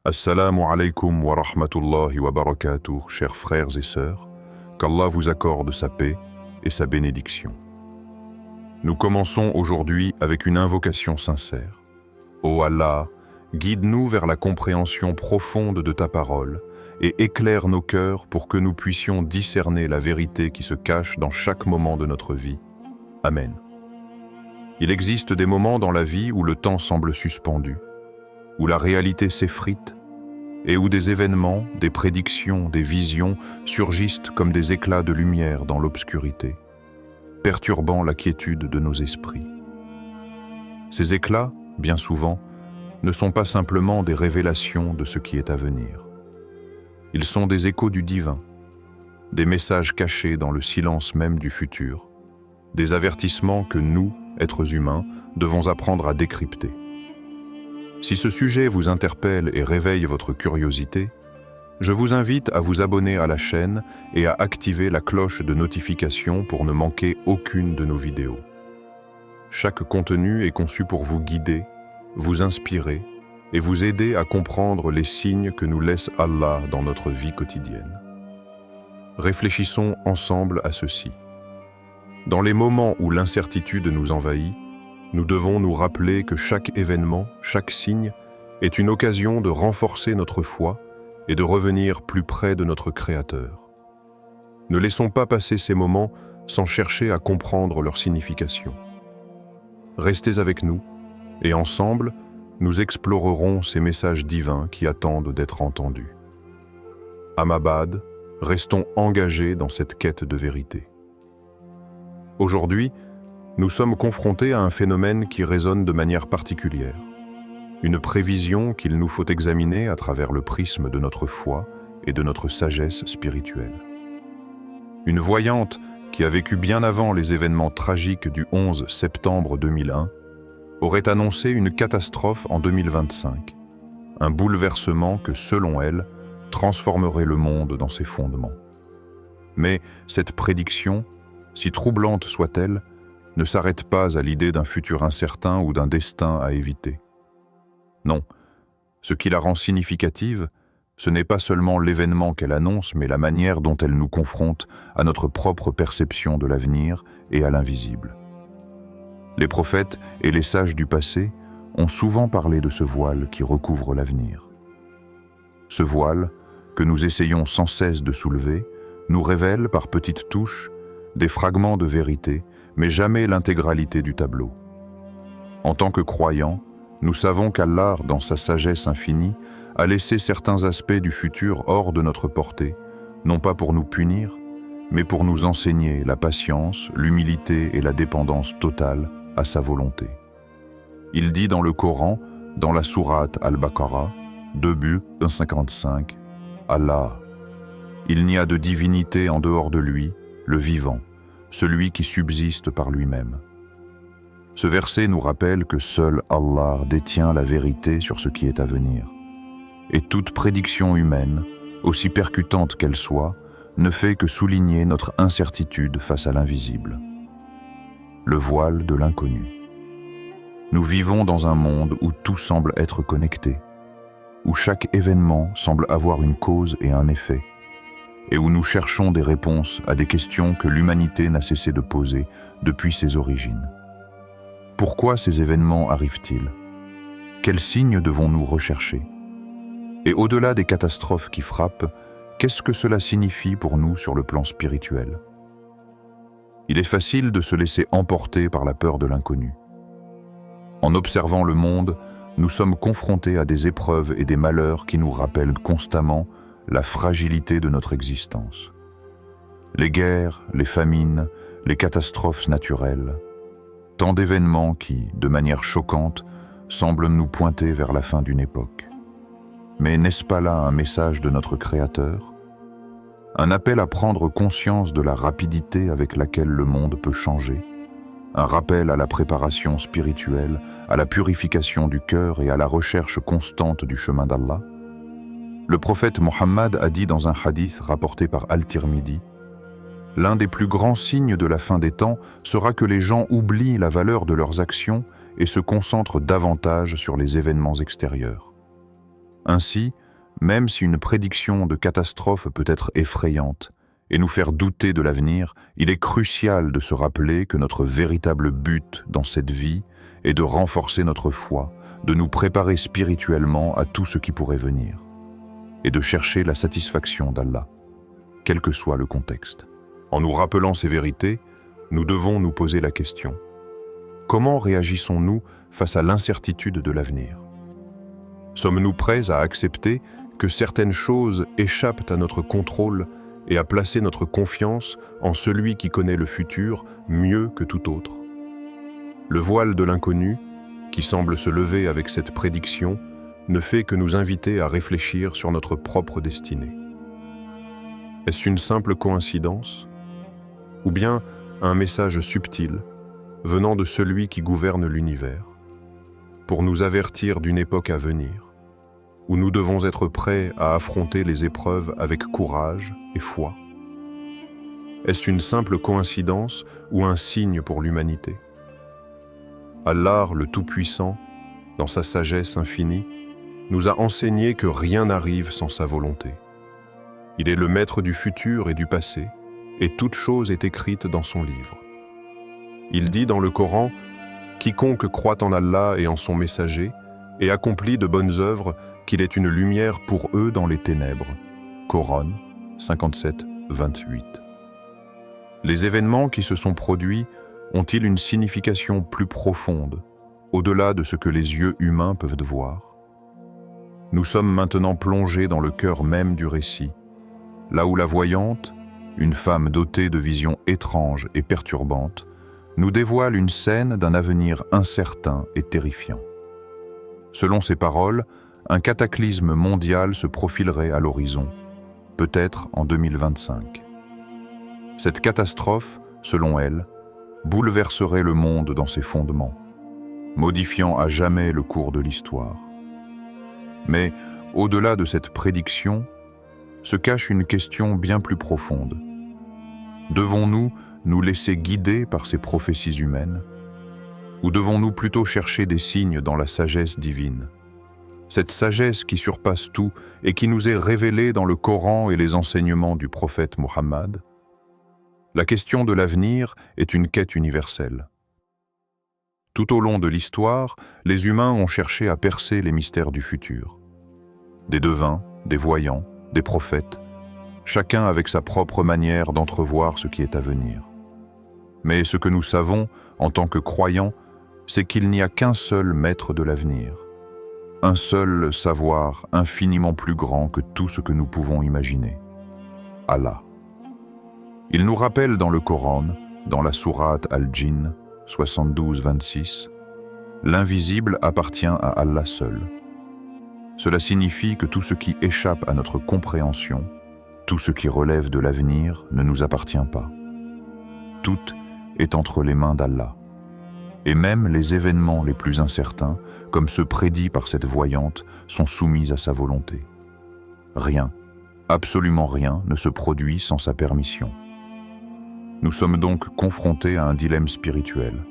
Assalamu alaikum wa rahmatullahi wa barakatuh, chers frères et sœurs, qu'Allah vous accorde sa paix et sa bénédiction. Nous commençons aujourd'hui avec une invocation sincère. Ô Allah, guide-nous vers la compréhension profonde de ta parole et éclaire nos cœurs pour que nous puissions discerner la vérité qui se cache dans chaque moment de notre vie. Amen. Il existe des moments dans la vie où le temps semble suspendu, où la réalité s'effrite et où des événements, des prédictions, des visions surgissent comme des éclats de lumière dans l'obscurité, perturbant la quiétude de nos esprits. Ces éclats, bien souvent, ne sont pas simplement des révélations de ce qui est à venir. Ils sont des échos du divin, des messages cachés dans le silence même du futur, des avertissements que nous, êtres humains, devons apprendre à décrypter. Si ce sujet vous interpelle et réveille votre curiosité, je vous invite à vous abonner à la chaîne et à activer la cloche de notification pour ne manquer aucune de nos vidéos. Chaque contenu est conçu pour vous guider, vous inspirer et vous aider à comprendre les signes que nous laisse Allah dans notre vie quotidienne. Réfléchissons ensemble à ceci. Dans les moments où l'incertitude nous envahit, nous devons nous rappeler que chaque événement, chaque signe, est une occasion de renforcer notre foi et de revenir plus près de notre Créateur. Ne laissons pas passer ces moments sans chercher à comprendre leur signification. Restez avec nous et ensemble, nous explorerons ces messages divins qui attendent d'être entendus. Amabad, restons engagés dans cette quête de vérité. Aujourd'hui, nous sommes confrontés à un phénomène qui résonne de manière particulière. Une prévision qu'il nous faut examiner à travers le prisme de notre foi et de notre sagesse spirituelle. Une voyante qui a vécu bien avant les événements tragiques du 11 septembre 2001 aurait annoncé une catastrophe en 2025, un bouleversement que, selon elle, transformerait le monde dans ses fondements. Mais cette prédiction, si troublante soit-elle, ne s'arrête pas à l'idée d'un futur incertain ou d'un destin à éviter. Non, ce qui la rend significative, ce n'est pas seulement l'événement qu'elle annonce, mais la manière dont elle nous confronte à notre propre perception de l'avenir et à l'invisible. Les prophètes et les sages du passé ont souvent parlé de ce voile qui recouvre l'avenir. Ce voile, que nous essayons sans cesse de soulever, nous révèle par petites touches des fragments de vérité, mais jamais l'intégralité du tableau. En tant que croyants, nous savons qu'Allah, dans sa sagesse infinie, a laissé certains aspects du futur hors de notre portée, non pas pour nous punir, mais pour nous enseigner la patience, l'humilité et la dépendance totale à sa volonté. Il dit dans le Coran, dans la sourate Al-Baqarah, 2:155, Allah, il n'y a de divinité en dehors de lui, le vivant, celui qui subsiste par lui-même. Ce verset nous rappelle que seul Allah détient la vérité sur ce qui est à venir. Et toute prédiction humaine, aussi percutante qu'elle soit, ne fait que souligner notre incertitude face à l'invisible. Le voile de l'inconnu. Nous vivons dans un monde où tout semble être connecté, où chaque événement semble avoir une cause et un effet, et où nous cherchons des réponses à des questions que l'humanité n'a cessé de poser depuis ses origines. Pourquoi ces événements arrivent-ils? Quels signes devons-nous rechercher? Et au-delà des catastrophes qui frappent, qu'est-ce que cela signifie pour nous sur le plan spirituel? Il est facile de se laisser emporter par la peur de l'inconnu. En observant le monde, nous sommes confrontés à des épreuves et des malheurs qui nous rappellent constamment la fragilité de notre existence. Les guerres, les famines, les catastrophes naturelles, tant d'événements qui, de manière choquante, semblent nous pointer vers la fin d'une époque. Mais n'est-ce pas là un message de notre Créateur? Un appel à prendre conscience de la rapidité avec laquelle le monde peut changer, un rappel à la préparation spirituelle, à la purification du cœur et à la recherche constante du chemin d'Allah? Le prophète Mohammed a dit dans un hadith rapporté par Al-Tirmidhi, « L'un des plus grands signes de la fin des temps sera que les gens oublient la valeur de leurs actions et se concentrent davantage sur les événements extérieurs. » Ainsi, même si une prédiction de catastrophe peut être effrayante et nous faire douter de l'avenir, il est crucial de se rappeler que notre véritable but dans cette vie est de renforcer notre foi, de nous préparer spirituellement à tout ce qui pourrait venir, et de chercher la satisfaction d'Allah, quel que soit le contexte. En nous rappelant ces vérités, nous devons nous poser la question: comment réagissons-nous face à l'incertitude de l'avenir? Sommes-nous prêts à accepter que certaines choses échappent à notre contrôle et à placer notre confiance en celui qui connaît le futur mieux que tout autre? Le voile de l'inconnu, qui semble se lever avec cette prédiction, ne fait que nous inviter à réfléchir sur notre propre destinée. Est-ce une simple coïncidence? Ou bien un message subtil venant de celui qui gouverne l'univers, pour nous avertir d'une époque à venir, où nous devons être prêts à affronter les épreuves avec courage et foi? Est-ce une simple coïncidence ou un signe pour l'humanité? Allah, le Tout-Puissant, dans sa sagesse infinie, nous a enseigné que rien n'arrive sans sa volonté. Il est le maître du futur et du passé, et toute chose est écrite dans son livre. Il dit dans le Coran: « Quiconque croit en Allah et en son messager, et accomplit de bonnes œuvres, qu'il est une lumière pour eux dans les ténèbres. » Coran 57, 28. Les événements qui se sont produits ont-ils une signification plus profonde, au-delà de ce que les yeux humains peuvent voir? Nous sommes maintenant plongés dans le cœur même du récit, là où la voyante, une femme dotée de visions étranges et perturbantes, nous dévoile une scène d'un avenir incertain et terrifiant. Selon ses paroles, un cataclysme mondial se profilerait à l'horizon, peut-être en 2025. Cette catastrophe, selon elle, bouleverserait le monde dans ses fondements, modifiant à jamais le cours de l'histoire. Mais, au-delà de cette prédiction, se cache une question bien plus profonde. Devons-nous nous laisser guider par ces prophéties humaines? Ou devons-nous plutôt chercher des signes dans la sagesse divine? Cette sagesse qui surpasse tout et qui nous est révélée dans le Coran et les enseignements du prophète Mohammed? La question de l'avenir est une quête universelle. Tout au long de l'histoire, les humains ont cherché à percer les mystères du futur. Des devins, des voyants, des prophètes, chacun avec sa propre manière d'entrevoir ce qui est à venir. Mais ce que nous savons, en tant que croyants, c'est qu'il n'y a qu'un seul maître de l'avenir, un seul savoir infiniment plus grand que tout ce que nous pouvons imaginer: Allah. Il nous rappelle dans le Coran, dans la sourate Al-Jinn 72-26, l'invisible appartient à Allah seul. Cela signifie que tout ce qui échappe à notre compréhension, tout ce qui relève de l'avenir ne nous appartient pas. Tout est entre les mains d'Allah. Et même les événements les plus incertains, comme ceux prédits par cette voyante, sont soumis à sa volonté. Rien, absolument rien, ne se produit sans sa permission. Nous sommes donc confrontés à un dilemme spirituel.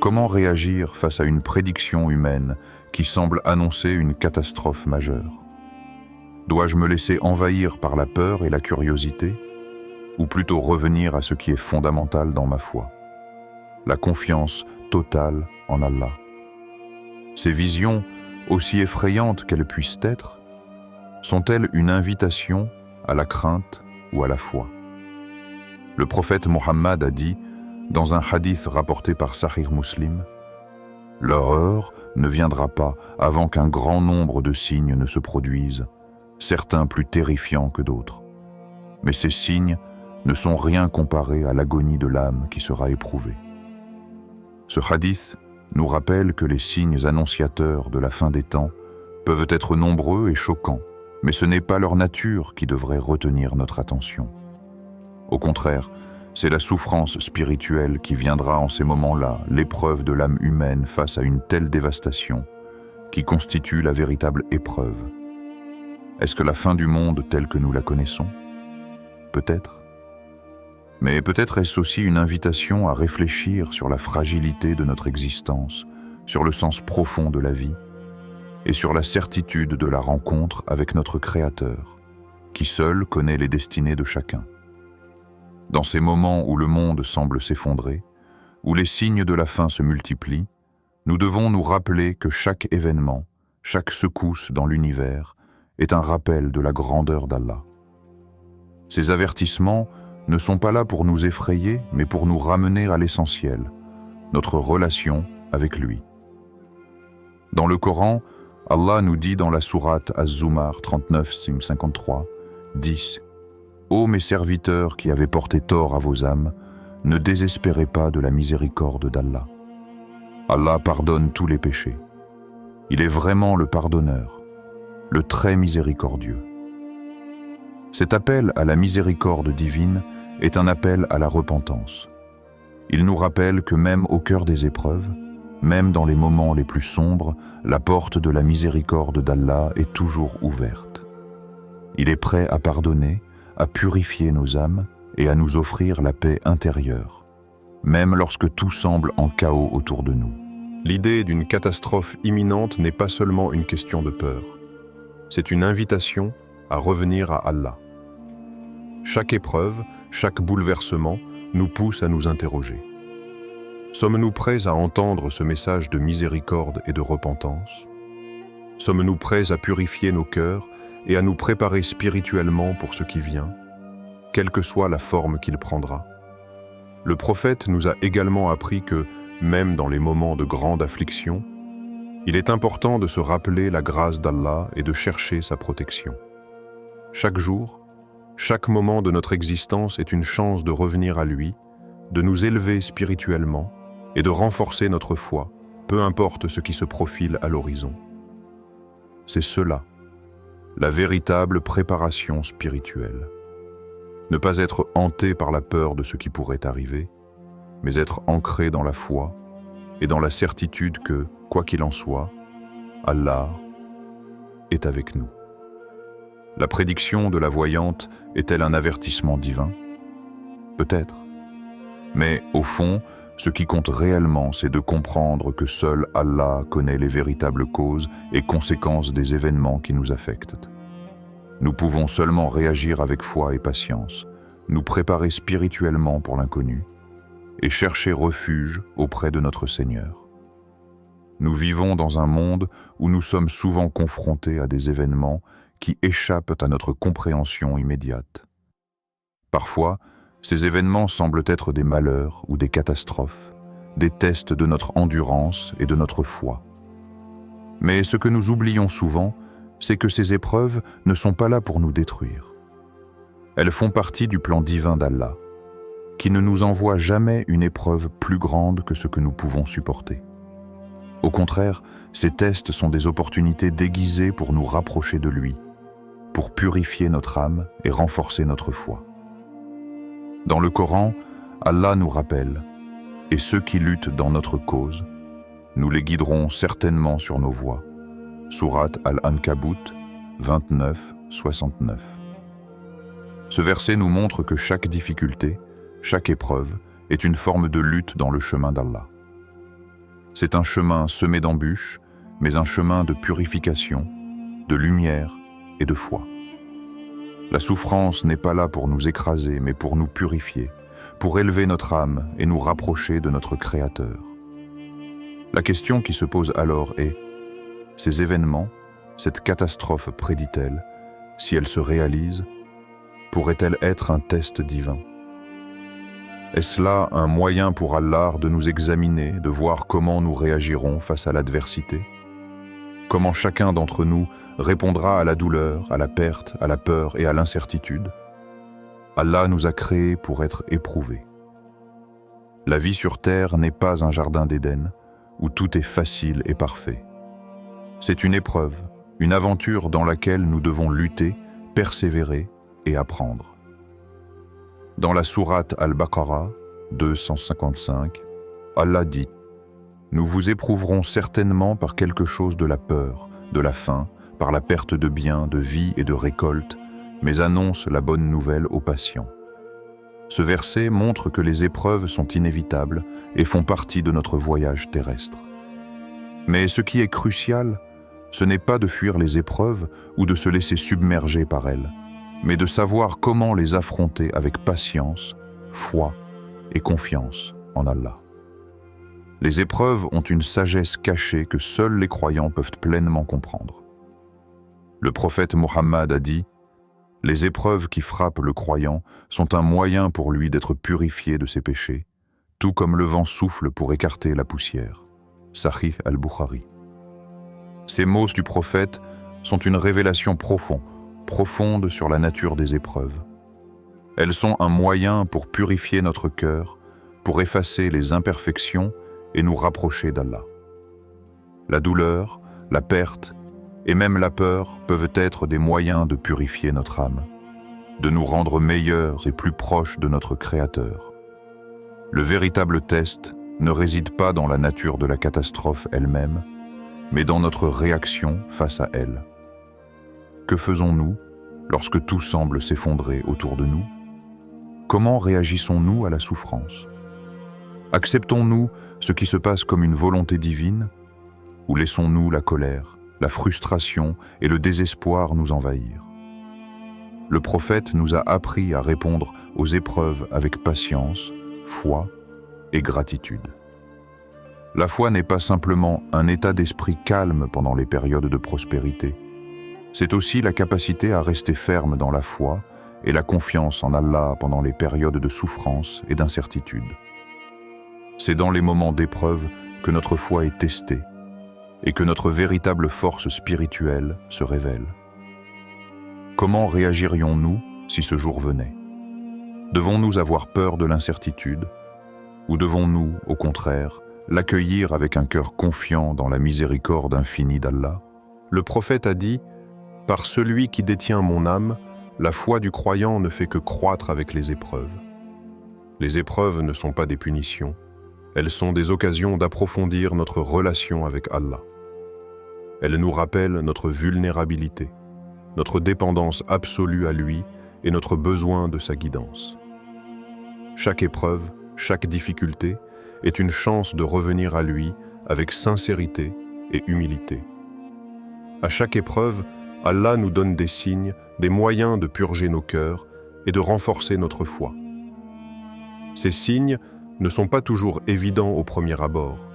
Comment réagir face à une prédiction humaine qui semble annoncer une catastrophe majeure? Dois-je me laisser envahir par la peur et la curiosité, ou plutôt revenir à ce qui est fondamental dans ma foi? La confiance totale en Allah. Ces visions, aussi effrayantes qu'elles puissent être, sont-elles une invitation à la crainte ou à la foi? Le prophète Mohammed a dit, dans un hadith rapporté par Sahih Muslim, « L'horreur ne viendra pas avant qu'un grand nombre de signes ne se produisent, certains plus terrifiants que d'autres. Mais ces signes ne sont rien comparés à l'agonie de l'âme qui sera éprouvée. » Ce hadith nous rappelle que les signes annonciateurs de la fin des temps peuvent être nombreux et choquants, mais ce n'est pas leur nature qui devrait retenir notre attention. Au contraire, c'est la souffrance spirituelle qui viendra en ces moments-là, l'épreuve de l'âme humaine face à une telle dévastation, qui constitue la véritable épreuve. Est-ce que la fin du monde telle que nous la connaissons? Peut-être. Mais peut-être est-ce aussi une invitation à réfléchir sur la fragilité de notre existence, sur le sens profond de la vie. et sur la certitude de la rencontre avec notre Créateur, qui seul connaît les destinées de chacun. Dans ces moments où le monde semble s'effondrer, où les signes de la fin se multiplient, nous devons nous rappeler que chaque événement, chaque secousse dans l'univers est un rappel de la grandeur d'Allah. Ces avertissements ne sont pas là pour nous effrayer, mais pour nous ramener à l'essentiel, notre relation avec lui. Dans le Coran, Allah nous dit dans la sourate Az-Zumar 39-53, 10 « Ô mes serviteurs qui avez porté tort à vos âmes, ne désespérez pas de la miséricorde d'Allah. Allah pardonne tous les péchés. Il est vraiment le pardonneur, le très miséricordieux. » Cet appel à la miséricorde divine est un appel à la repentance. Il nous rappelle que même au cœur des épreuves, même dans les moments les plus sombres, la porte de la miséricorde d'Allah est toujours ouverte. Il est prêt à pardonner, à purifier nos âmes et à nous offrir la paix intérieure, même lorsque tout semble en chaos autour de nous. L'idée d'une catastrophe imminente n'est pas seulement une question de peur. C'est une invitation à revenir à Allah. Chaque épreuve, chaque bouleversement nous pousse à nous interroger. Sommes-nous prêts à entendre ce message de miséricorde et de repentance? Sommes-nous prêts à purifier nos cœurs et à nous préparer spirituellement pour ce qui vient, quelle que soit la forme qu'il prendra? Le prophète nous a également appris que, même dans les moments de grande affliction, il est important de se rappeler la grâce d'Allah et de chercher sa protection. Chaque jour, chaque moment de notre existence est une chance de revenir à lui, de nous élever spirituellement et de renforcer notre foi, peu importe ce qui se profile à l'horizon. C'est cela, la véritable préparation spirituelle. Ne pas être hanté par la peur de ce qui pourrait arriver, mais être ancré dans la foi et dans la certitude que, quoi qu'il en soit, Allah est avec nous. La prédiction de la voyante est-elle un avertissement divin? Peut-être. Mais au fond, ce qui compte réellement, c'est de comprendre que seul Allah connaît les véritables causes et conséquences des événements qui nous affectent. Nous pouvons seulement réagir avec foi et patience, nous préparer spirituellement pour l'inconnu et chercher refuge auprès de notre Seigneur. Nous vivons dans un monde où nous sommes souvent confrontés à des événements qui échappent à notre compréhension immédiate. Parfois, ces événements semblent être des malheurs ou des catastrophes, des tests de notre endurance et de notre foi. Mais ce que nous oublions souvent, c'est que ces épreuves ne sont pas là pour nous détruire. Elles font partie du plan divin d'Allah, qui ne nous envoie jamais une épreuve plus grande que ce que nous pouvons supporter. Au contraire, ces tests sont des opportunités déguisées pour nous rapprocher de lui, pour purifier notre âme et renforcer notre foi. Dans le Coran, Allah nous rappelle « Et ceux qui luttent dans notre cause, nous les guiderons certainement sur nos voies » Sourate Al-Ankabut 29-69. Ce verset nous montre que chaque difficulté, chaque épreuve, est une forme de lutte dans le chemin d'Allah. C'est un chemin semé d'embûches, mais un chemin de purification, de lumière et de foi. La souffrance n'est pas là pour nous écraser, mais pour nous purifier, pour élever notre âme et nous rapprocher de notre Créateur. La question qui se pose alors est, ces événements, cette catastrophe prédit-elle, si elle se réalise, pourrait-elle être un test divin? Est-ce là un moyen pour Allah de nous examiner, de voir comment nous réagirons face à l'adversité? Comment chacun d'entre nous répondra à la douleur, à la perte, à la peur et à l'incertitude? Allah nous a créés pour être éprouvés. La vie sur terre n'est pas un jardin d'Éden, où tout est facile et parfait. C'est une épreuve, une aventure dans laquelle nous devons lutter, persévérer et apprendre. Dans la sourate Al-Baqarah 255, Allah dit « Nous vous éprouverons certainement par quelque chose de la peur, de la faim, par la perte de biens, de vie et de récolte, mais annonce la bonne nouvelle aux patients. » Ce verset montre que les épreuves sont inévitables et font partie de notre voyage terrestre. Mais ce qui est crucial, ce n'est pas de fuir les épreuves ou de se laisser submerger par elles, mais de savoir comment les affronter avec patience, foi et confiance en Allah. Les épreuves ont une sagesse cachée que seuls les croyants peuvent pleinement comprendre. Le prophète Mohammed a dit « Les épreuves qui frappent le croyant sont un moyen pour lui d'être purifié de ses péchés, tout comme le vent souffle pour écarter la poussière. » Sahih al-Bukhari. Ces mots du prophète sont une révélation profonde sur la nature des épreuves. Elles sont un moyen pour purifier notre cœur, pour effacer les imperfections et nous rapprocher d'Allah. La douleur, la perte et même la peur peuvent être des moyens de purifier notre âme, de nous rendre meilleurs et plus proches de notre Créateur. Le véritable test ne réside pas dans la nature de la catastrophe elle-même, mais dans notre réaction face à elle. Que faisons-nous lorsque tout semble s'effondrer autour de nous? Comment réagissons-nous à la souffrance? Acceptons-nous ce qui se passe comme une volonté divine, ou laissons-nous la colère, la frustration et le désespoir nous envahir? Le prophète nous a appris à répondre aux épreuves avec patience, foi et gratitude. La foi n'est pas simplement un état d'esprit calme pendant les périodes de prospérité. C'est aussi la capacité à rester ferme dans la foi et la confiance en Allah pendant les périodes de souffrance et d'incertitude. C'est dans les moments d'épreuve que notre foi est testée et que notre véritable force spirituelle se révèle. Comment réagirions-nous si ce jour venait? Devons-nous avoir peur de l'incertitude? Ou devons-nous, au contraire, l'accueillir avec un cœur confiant dans la miséricorde infinie d'Allah? Le prophète a dit « Par celui qui détient mon âme, la foi du croyant ne fait que croître avec les épreuves. » Les épreuves ne sont pas des punitions, elles sont des occasions d'approfondir notre relation avec Allah. Elles nous rappellent notre vulnérabilité, notre dépendance absolue à lui et notre besoin de sa guidance. Chaque épreuve, chaque difficulté est une chance de revenir à lui avec sincérité et humilité. À chaque épreuve, Allah nous donne des signes, des moyens de purger nos cœurs et de renforcer notre foi. Ces signes ne sont pas toujours évidents au premier abord,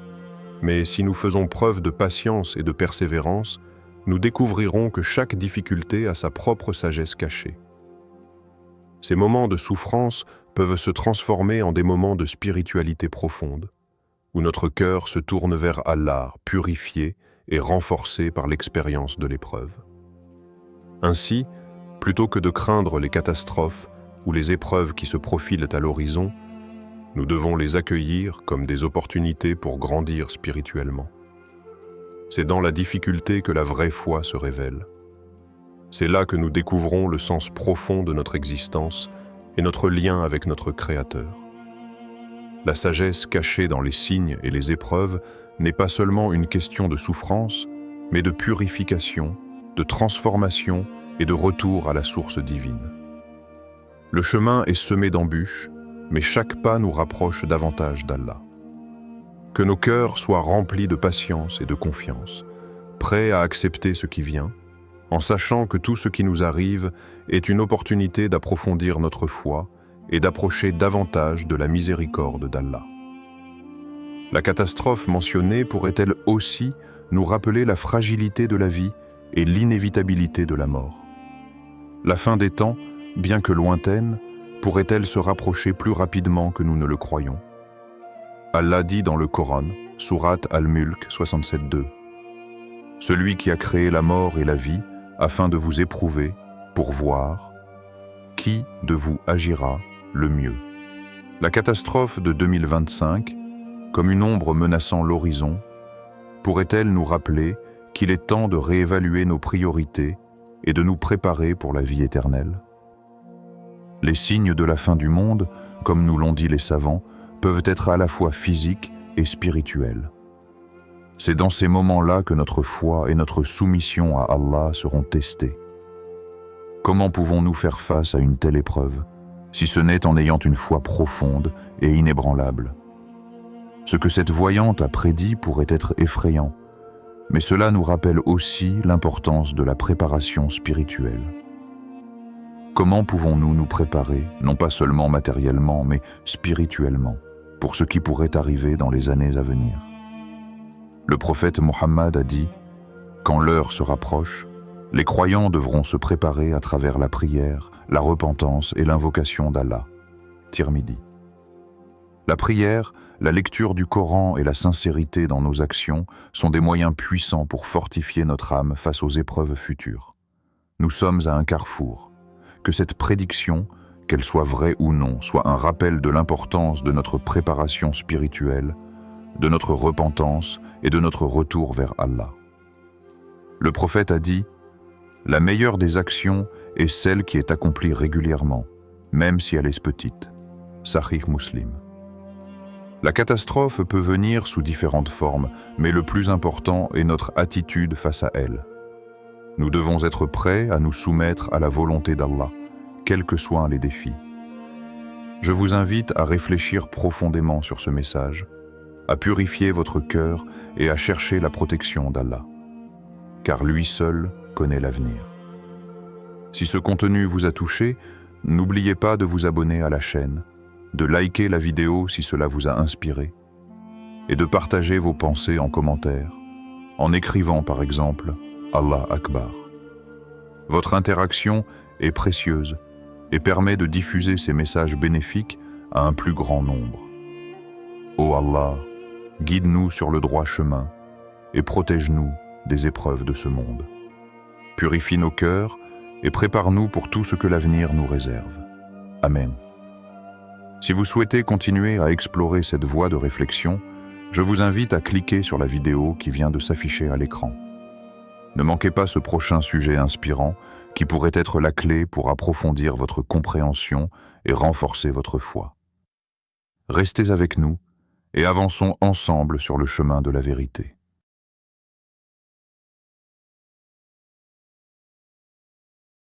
mais si nous faisons preuve de patience et de persévérance, nous découvrirons que chaque difficulté a sa propre sagesse cachée. Ces moments de souffrance peuvent se transformer en des moments de spiritualité profonde, où notre cœur se tourne vers Allah, purifié et renforcé par l'expérience de l'épreuve. Ainsi, plutôt que de craindre les catastrophes ou les épreuves qui se profilent à l'horizon, nous devons les accueillir comme des opportunités pour grandir spirituellement. C'est dans la difficulté que la vraie foi se révèle. C'est là que nous découvrons le sens profond de notre existence et notre lien avec notre Créateur. La sagesse cachée dans les signes et les épreuves n'est pas seulement une question de souffrance, mais de purification, de transformation et de retour à la source divine. Le chemin est semé d'embûches, mais chaque pas nous rapproche davantage d'Allah. Que nos cœurs soient remplis de patience et de confiance, prêts à accepter ce qui vient, en sachant que tout ce qui nous arrive est une opportunité d'approfondir notre foi et d'approcher davantage de la miséricorde d'Allah. La catastrophe mentionnée pourrait-elle aussi nous rappeler la fragilité de la vie et l'inévitabilité de la mort? La fin des temps, bien que lointaine, pourrait-elle se rapprocher plus rapidement que nous ne le croyons? Allah dit dans le Coran, Sourate Al-Mulk 67.2, « Celui qui a créé la mort et la vie, afin de vous éprouver, pour voir, qui de vous agira le mieux. » La catastrophe de 2025, comme une ombre menaçant l'horizon, pourrait-elle nous rappeler qu'il est temps de réévaluer nos priorités et de nous préparer pour la vie éternelle? Les signes de la fin du monde, comme nous l'ont dit les savants, peuvent être à la fois physiques et spirituels. C'est dans ces moments-là que notre foi et notre soumission à Allah seront testées. Comment pouvons-nous faire face à une telle épreuve, si ce n'est en ayant une foi profonde et inébranlable? Ce que cette voyante a prédit pourrait être effrayant, Mais cela nous rappelle aussi l'importance de la préparation spirituelle. Comment pouvons-nous nous préparer, non pas seulement matériellement, mais spirituellement, pour ce qui pourrait arriver dans les années à venir? Le prophète Mohammed a dit « Quand l'heure se rapproche, les croyants devront se préparer à travers la prière, la repentance et l'invocation d'Allah. » Tirmidhi. La prière, la lecture du Coran et la sincérité dans nos actions sont des moyens puissants pour fortifier notre âme face aux épreuves futures. Nous sommes à un carrefour. Que cette prédiction, qu'elle soit vraie ou non, soit un rappel de l'importance de notre préparation spirituelle, de notre repentance et de notre retour vers Allah. Le prophète a dit « La meilleure des actions est celle qui est accomplie régulièrement, même si elle est petite. » Sahih Muslim. La catastrophe peut venir sous différentes formes, mais le plus important est notre attitude face à elle. Nous devons être prêts à nous soumettre à la volonté d'Allah, quels que soient les défis. Je vous invite à réfléchir profondément sur ce message, à purifier votre cœur et à chercher la protection d'Allah, car lui seul connaît l'avenir. Si ce contenu vous a touché, n'oubliez pas de vous abonner à la chaîne, de liker la vidéo si cela vous a inspiré, et de partager vos pensées en commentaire, en écrivant par exemple « Allah Akbar ». Votre interaction est précieuse et permet de diffuser ces messages bénéfiques à un plus grand nombre. Ô Allah, guide-nous sur le droit chemin et protège-nous des épreuves de ce monde. Purifie nos cœurs et prépare-nous pour tout ce que l'avenir nous réserve. Amen. Si vous souhaitez continuer à explorer cette voie de réflexion, je vous invite à cliquer sur la vidéo qui vient de s'afficher à l'écran. Ne manquez pas ce prochain sujet inspirant qui pourrait être la clé pour approfondir votre compréhension et renforcer votre foi. Restez avec nous et avançons ensemble sur le chemin de la vérité.